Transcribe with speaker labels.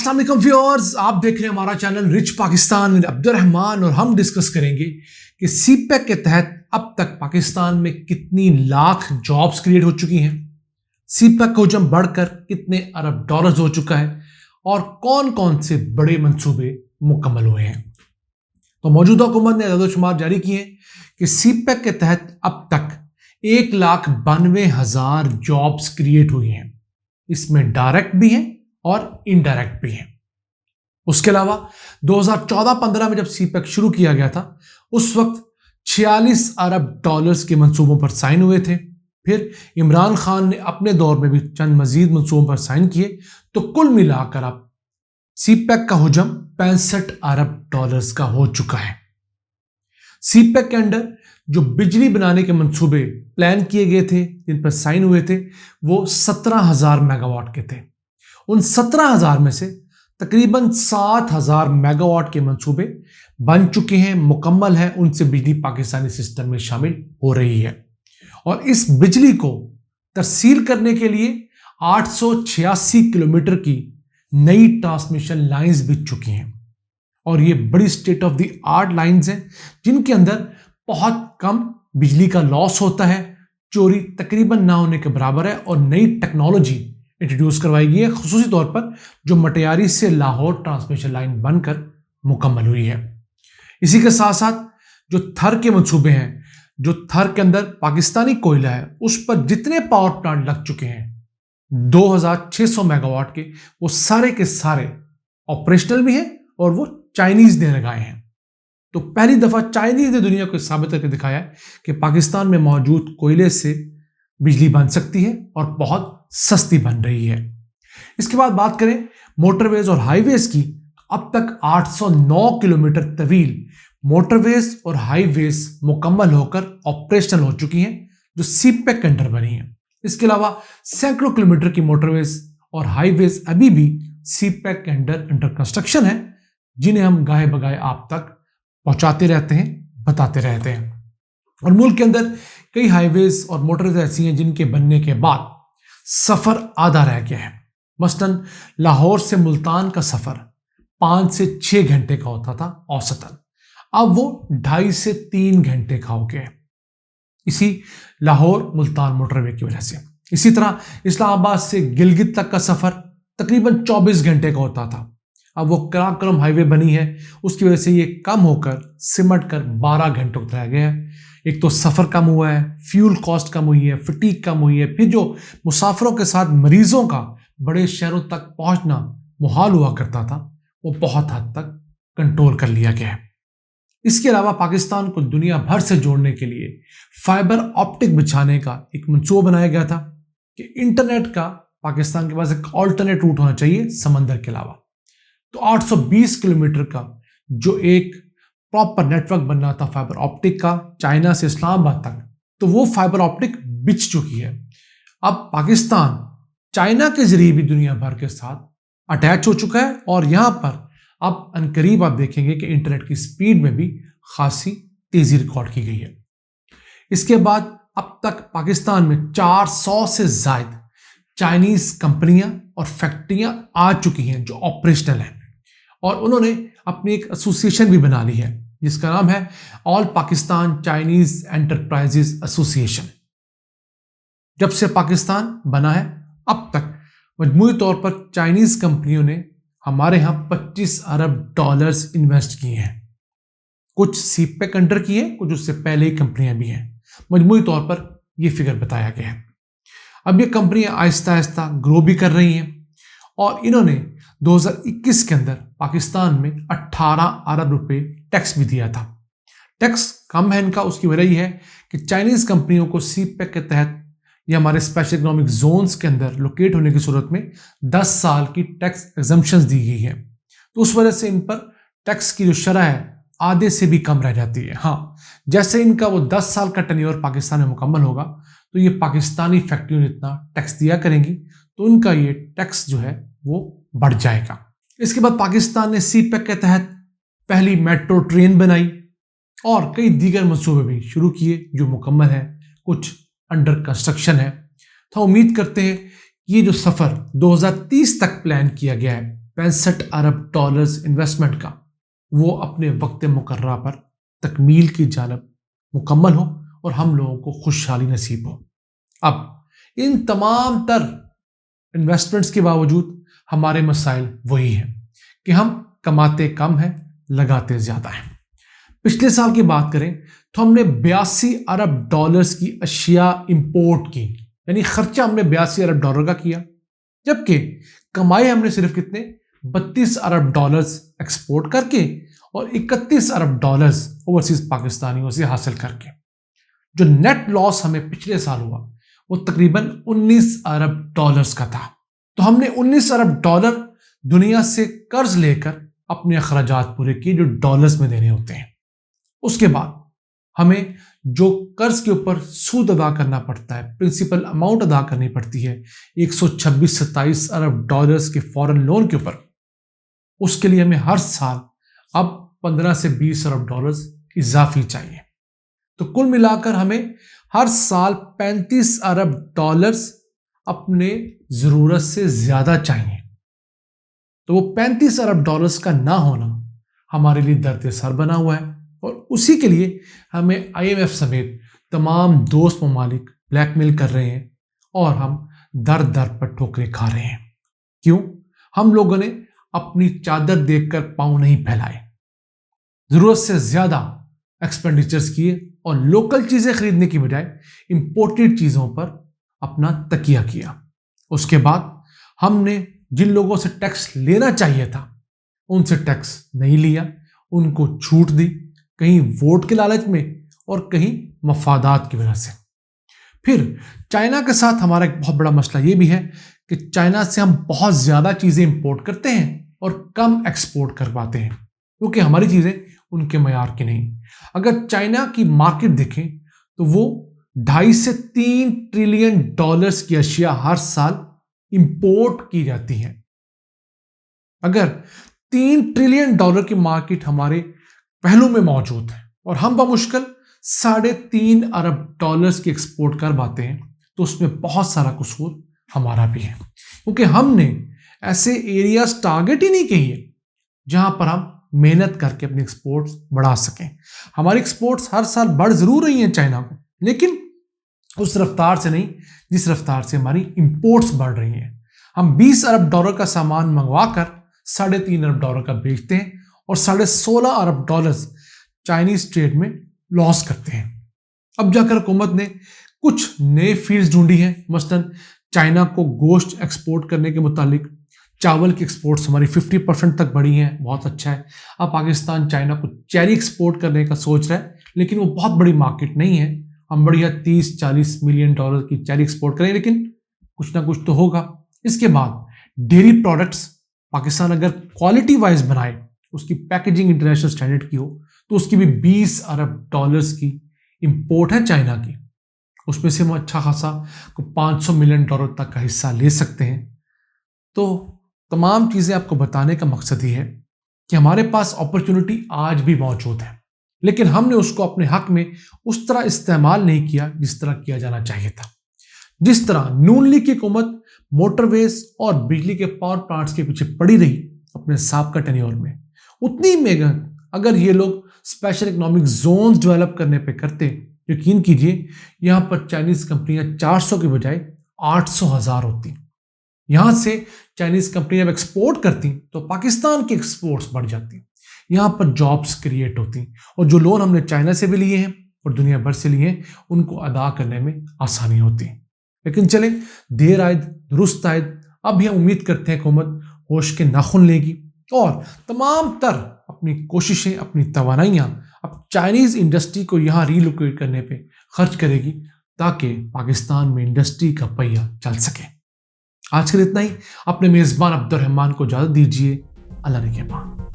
Speaker 1: अस्सलाम वालेकुम व्यूअर्स, आप देख रहे हैं हमारा चैनल रिच पाकिस्तान में अब्दुर्रहमान और हम डिस्कस करेंगे कि सीपेक के तहत अब तक पाकिस्तान में कितनी लाख जॉब्स क्रिएट हो चुकी हैं, सीपेक का हुजम बढ़कर कितने अरब डॉलर्स हो चुका है और कौन कौन से बड़े मंसूबे मुकम्मल हुए हैं। तो मौजूदा हुकूमत ने आदादोशुमार जारी किए हैं कि सीपेक के तहत अब तक 1,92,000 जॉब्स क्रिएट हुई हैं। इसमें डायरेक्ट भी हैं और इनडायरेक्ट भी हैं। उसके अलावा 2014-15 में जब सीपेक शुरू किया गया था उस वक्त 46 अरब डॉलर्स के मंसूबों पर साइन हुए थे। फिर इमरान खान ने अपने दौर में भी चंद मजीद मंसूबों पर साइन किए, तो कुल मिलाकर अब सीपेक का हुजम 65 अरब डॉलर्स का हो चुका है। सीपेक के अंडर जो बिजली बनाने के मंसूबे प्लान किए गए थे, जिन पर साइन हुए थे, वो 17,000 मेगावाट के थे। उन 17,000 में से तकरीबन 7,000 मेगावाट के मंसूबे बन चुके हैं, मुकम्मल हैं, उनसे बिजली पाकिस्तानी सिस्टम में शामिल हो रही है। और इस बिजली को तरसील करने के लिए 886 किलोमीटर की नई ट्रांसमिशन लाइंस बिछ चुकी हैं और ये बड़ी state of the art lines हैं, जिनके अंदर बहुत कम बिजली का लॉस होता है, चोरी तकरीबन ना होने के बराबर है और नई टेक्नोलॉजी इंट्रोड्यूस करवाई गई है, खुसूसी तौर पर जो मटियारी से लाहौर ट्रांसमिशन लाइन बनकर मुकम्मल हुई है। इसी के साथ साथ जो थर के मंसूबे हैं, जो थर के अंदर पाकिस्तानी कोयला है, उस पर जितने पावर प्लांट लग चुके हैं 2,600 मेगावाट के, वो सारे के सारे ऑपरेशनल भी हैं और वो चाइनीज ने लगाए हैं। तो पहली दफा चाइनीज ने दुनिया को साबित करके दिखाया है कि पाकिस्तान में मौजूद कोयले से बिजली बन सकती है और बहुत सस्ती बन रही है। इसके बाद बात करें मोटरवेज और हाईवेज की, अब तक 809 किलोमीटर तवील मोटरवेज और हाईवेज मुकम्मल होकर ऑपरेशनल हो चुकी हैं, जो सीपेक के अंडर बनी है। इसके अलावा सैकड़ों किलोमीटर की मोटरवेज और हाईवेज अभी भी सीपेक के अंडर कंस्ट्रक्शन है, जिन्हें हम गाहे बगाहे आप तक पहुंचाते रहते हैं, बताते रहते हैं। और मुल्क के अंदर कई हाईवेज और मोटरवेज ऐसी हैं जिनके बनने के बाद सफर आधा रह गया है। मसलन लाहौर से मुल्तान का सफर 5 से 6 घंटे का होता था औसतन, अब वो 2.5 से 3 घंटे का हो गया है, इसी लाहौर मुल्तान मोटरवे की वजह से। इसी तरह इस्लामाबाद से गिलगित तक का सफर तकरीबन 24 घंटे का होता था, अब वो कराकोरम हाईवे बनी है, उसकी वजह से ये कम होकर सिमट कर 12 घंटों तक रह गया है। एक तो सफ़र कम हुआ है, फ्यूल कॉस्ट कम हुई है, फटीक कम हुई है, फिर जो मुसाफिरों के साथ मरीजों का बड़े शहरों तक पहुंचना मुहाल हुआ करता था, वो बहुत हद तक कंट्रोल कर लिया गया है। इसके अलावा पाकिस्तान को दुनिया भर से जोड़ने के लिए फाइबर ऑप्टिक बिछाने का एक मंसूबा बनाया गया था कि इंटरनेट का पाकिस्तान के पास एक ऑल्टरनेट रूट होना चाहिए समंदर के अलावा। तो 820 किलोमीटर का जो एक प्रॉपर नेटवर्क बनना था फाइबर ऑप्टिक का चाइना से इस्लामाबाद तक, तो वो फाइबर ऑप्टिक बिछ चुकी है। अब पाकिस्तान चाइना के जरिए भी दुनिया भर के साथ अटैच हो चुका है और यहां पर अब अनकरीब आप देखेंगे कि इंटरनेट की स्पीड में भी खासी तेजी रिकॉर्ड की गई है। इसके बाद अब तक पाकिस्तान में 400 से ज्यादा चाइनीज कंपनियां और फैक्ट्रियां आ चुकी हैं जो ऑपरेशनल हैं, और उन्होंने अपनी एक एसोसिएशन भी बना ली है जिसका नाम है all Pakistan Chinese enterprises association. जब से पाकिस्तान बना है अब तक मजमूई तौर पर चाइनीज कंपनियों ने हमारे यहां 25 अरब डॉलर्स इन्वेस्ट किए हैं। कुछ सीपेक अंडर की है, कुछ उससे पहले ही कंपनियां भी हैं। मजमूई तौर पर यह फिगर बताया गया है। अब ये कंपनियां आहिस्ता आहिस्ता ग्रो भी कर रही हैं और इन्होंने 2021 के अंदर पाकिस्तान में 18 अरब रुपए टैक्स भी दिया था। टैक्स कम है इनका, उसकी वजह यह है कि चाइनीज कंपनियों को सीपेक के तहत या हमारे स्पेशल इकोनॉमिक जोन्स के अंदर लोकेट होने की सूरत में 10 साल की टैक्स एग्जम्पशंस दी गई है, तो उस वजह से इन पर टैक्स की जो शरह है आधे से भी कम रह जाती है। हाँ, जैसे इनका वो 10 साल का टेन्योर पाकिस्तान में मुकम्मल होगा तो ये पाकिस्तानी फैक्ट्रियों ने इतना टैक्स दिया करेंगी, तो उनका ये टैक्स जो है वो बढ़ जाएगा। इसके बाद पाकिस्तान ने सीपेक के तहत पहली मेट्रो ट्रेन बनाई और कई दीगर मंसूबे भी शुरू किए जो मुकम्मल है, कुछ अंडर कंस्ट्रक्शन है। तो उम्मीद करते हैं ये जो सफ़र 2030 तक प्लान किया गया है $65 अरब इन्वेस्टमेंट का वो अपने वक्त मुकर्ररा पर तकमील की जानब मुकम्मल हो और हम लोगों को खुशहाली नसीब हो। अब इन तमाम तर इन्वेस्टमेंट्स के बावजूद हमारे मसाइल वही हैं कि हम कमाते कम हैं, लगाते ज़्यादा हैं। पिछले साल की बात करें तो हमने $82 अरब की अशिया इंपोर्ट की, यानी खर्चा हमने $82 अरब का किया, जबकि कमाई हमने सिर्फ कितने $32 अरब एक्सपोर्ट करके और $31 अरब ओवरसीज पाकिस्तानियों से हासिल करके। जो नेट लॉस हमें पिछले साल हुआ वो तकरीबन $19 अरब का था। तो हमने $19 अरब दुनिया से कर्ज लेकर अपने अखराजात पूरे किए जो डॉलर्स में देने होते हैं। उसके बाद हमें जो कर्ज के ऊपर सूद अदा करना पड़ता है, प्रिंसिपल अमाउंट अदा करनी पड़ती है 126-27 अरब डॉलर्स के फॉरेन लोन के ऊपर, उसके लिए हमें हर साल अब 15 से 20 अरब डॉलर्स इजाफी चाहिए। तो कुल मिलाकर हमें हर साल 35 अरब डॉलर्स अपने जरूरत से ज्यादा चाहिए। तो वो 35 अरब डॉलर्स का ना होना हमारे लिए दर्द सर बना हुआ है और उसी के लिए हमें IMF समेत तमाम दोस्त ममालिक ब्लैकमेल कर रहे हैं और हम दर दर पर ठोकरें खा रहे हैं। क्यों? हम लोगों ने अपनी चादर देखकर पांव नहीं फैलाए, जरूरत से ज्यादा एक्सपेंडिचर्स किए और लोकल चीजें खरीदने की बजाय इंपोर्टेड चीजों पर अपना तकिया किया। उसके बाद हमने जिन लोगों से टैक्स लेना चाहिए था उनसे टैक्स नहीं लिया, उनको छूट दी, कहीं वोट के लालच में और कहीं मफादात की वजह से। फिर चाइना के साथ हमारा एक बहुत बड़ा मसला ये भी है कि चाइना से हम बहुत ज्यादा चीजें इंपोर्ट करते हैं और कम एक्सपोर्ट कर पाते हैं क्योंकि हमारी चीजें उनके मयार की नहीं। अगर चाइना की मार्केट देखें तो वो 2.5 से 3 ट्रिलियन डॉलर्स की अशिया हर साल इंपोर्ट की जाती है। अगर 3 ट्रिलियन डॉलर की मार्केट हमारे पहलू में मौजूद है और हम बमुश्किल 3.5 अरब डॉलर्स की एक्सपोर्ट कर पाते हैं, तो उसमें बहुत सारा कसूर हमारा भी है क्योंकि हमने ऐसे एरियाज टारगेट ही नहीं किए जहां पर हम मेहनत करके अपनी एक्सपोर्ट्स बढ़ा सकें। हमारी एक्सपोर्ट्स हर साल बढ़ जरूर रही हैं चाइना को, लेकिन उस रफ्तार से नहीं जिस रफ्तार से हमारी इंपोर्ट्स बढ़ रही हैं। हम 20 अरब डॉलर का सामान मंगवाकर 3.5 अरब डॉलर का बेचते हैं और 16.5 अरब डॉलर्स चाइनीज ट्रेड में लॉस करते हैं। अब जाकर हुकूमत ने कुछ नए फील्ड्स ढूंढी हैं, मसलन चाइना को गोश्त एक्सपोर्ट करने के मुतालिक चावल की एक्सपोर्ट्स हमारी 50% तक बढ़ी हैं, बहुत अच्छा है। अब पाकिस्तान चाइना को चेरी एक्सपोर्ट करने का सोच रहा है, लेकिन वो बहुत बड़ी मार्केट नहीं है। हम बढ़िया 30-40 मिलियन डॉलर की चेरी एक्सपोर्ट करें, लेकिन कुछ ना कुछ तो होगा। इसके बाद डेयरी प्रोडक्ट्स पाकिस्तान अगर क्वालिटी वाइज बनाए, उसकी पैकेजिंग इंटरनेशनल स्टैंडर्ड की हो, तो उसकी भी 20 अरब डॉलर्स की इंपोर्ट है चाइना की। उसमें से हम अच्छा खासा 500 मिलियन डॉलर तक का हिस्सा ले सकते हैं। तो तमाम चीज़ें आपको बताने का मकसद ही है कि हमारे पास अपॉर्चुनिटी आज भी मौजूद है, लेकिन हमने उसको अपने हक में उस तरह इस्तेमाल नहीं किया जिस तरह किया जाना चाहिए था। जिस तरह नून लीग की हुकूमत मोटरवेज और बिजली के पावर प्लांट्स के पीछे पड़ी रही अपने साबका टेन्योर में, उतनी मेहनत अगर ये लोग स्पेशल इकोनॉमिक जोन्स डेवलप करने पे करते, यकीन कीजिए यहाँ पर चाइनीज कंपनियां 400 के बजाय 800,000 होती। यहां से चाइनीज कंपनियां जब एक्सपोर्ट करती तो पाकिस्तान की एक्सपोर्ट्स बढ़ जाती, यहाँ पर जॉब्स क्रिएट होती और जो लोन हमने चाइना से भी लिए हैं और दुनिया भर से लिए हैं उनको अदा करने में आसानी होती। लेकिन चलें, देर आयद दुरुस्त आयद। अब हम उम्मीद करते हैं हुकूमत होश के नाखुन लेगी और तमाम तर अपनी कोशिशें, अपनी तवानाइयाँ अब चाइनीज इंडस्ट्री को यहाँ रीलोकेट करने पे खर्च करेगी ताकि पाकिस्तान में इंडस्ट्री का पहिया चल सके। आज के लिए इतना ही। अपने मेज़बान अब्दुल रहमान को इजाज़त दीजिए। अल्लाह ने के पास।